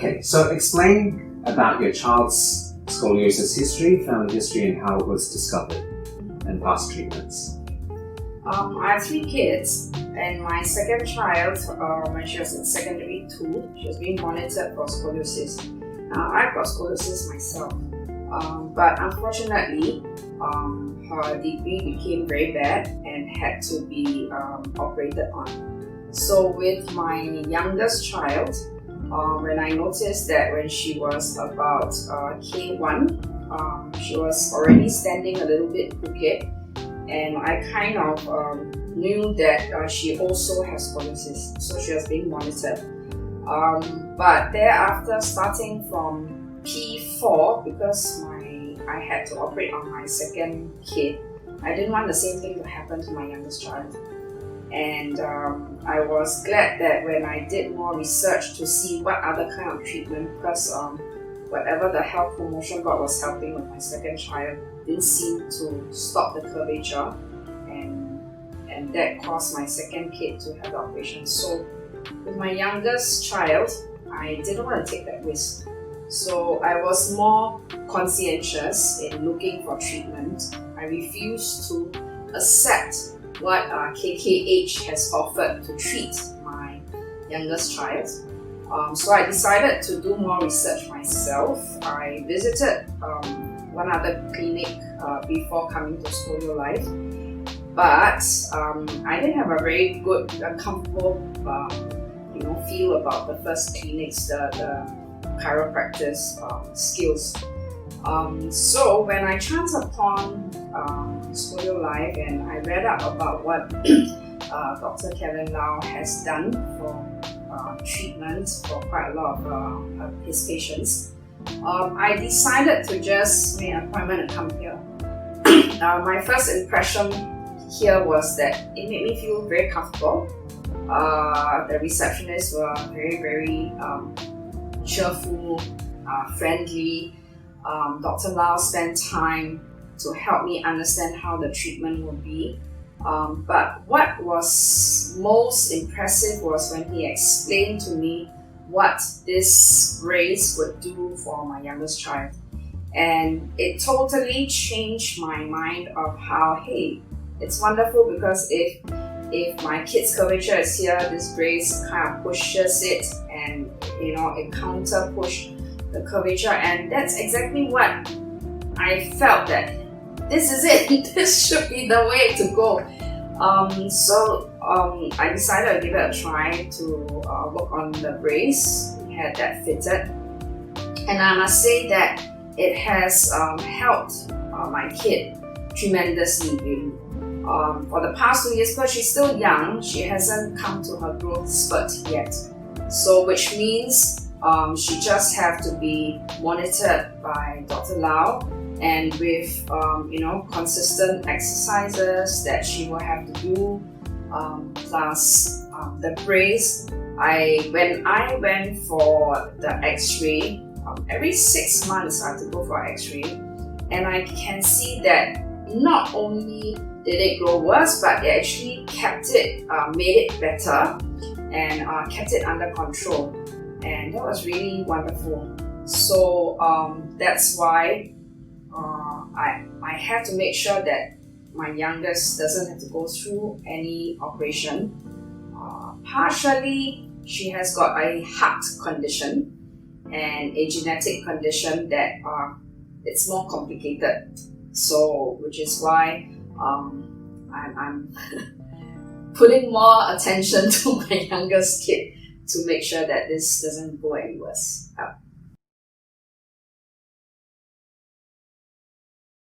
Okay, so explain about your child's scoliosis history, family history, and how it was discovered and past treatments. I have 3 kids, and my second child, when she was in secondary 2, she was being monitored for scoliosis. Now, I've got scoliosis myself, but unfortunately, her degree became very bad and had to be operated on. So with my youngest child, when I noticed that when she was about K1, she was already standing a little bit crooked, and I kind of knew that she also has scoliosis, so she was being monitored. But thereafter, starting from P4, because I had to operate on my second kid, I didn't want the same thing to happen to my youngest child. And I was glad that when I did more research to see what other kind of treatment, because whatever the health promotion board was helping with my second child didn't seem to stop the curvature, and that caused my second kid to have the operation. So with my youngest child, I didn't want to take that risk. So I was more conscientious in looking for treatment. I refused to accept what KKH has offered to treat my youngest child. So I decided to do more research myself. I visited one other clinic before coming to ScolioLife, but I didn't have a very good, comfortable feel about the first clinics, the chiropractic skills. So when I chanced upon ScolioLife and I read up about what Dr. Kevin Lau has done for treatment for quite a lot of his patients, I decided to just make an appointment and come here. My first impression here was that it made me feel very comfortable. The receptionists were very, very cheerful, friendly. Dr. Lau spent time to help me understand how the treatment would be. But what was most impressive was when he explained to me what this brace would do for my youngest child. And it totally changed my mind of how, hey, it's wonderful because if my kid's curvature is here, this brace kind of pushes it and it counter push the curvature, and that's exactly what I felt that this is it. This should be the way to go. So I decided to give it a try to work on the brace. We had that fitted, and I must say that it has helped my kid tremendously, really. For the past 2 years, because she's still young, she hasn't come to her growth spurt yet. So which means she just have to be monitored by Dr. Lau, and with consistent exercises that she will have to do, plus the brace. When I went for the X-ray, every 6 months I have to go for X-ray, and I can see that not only did it grow worse, but it actually kept it, made it better, and kept it under control. And that was really wonderful. So that's why I have to make sure that my youngest doesn't have to go through any operation. Partially, she has got a heart condition and a genetic condition that it's more complicated. So, which is why I'm putting more attention to my youngest kid to make sure that this doesn't go any worse.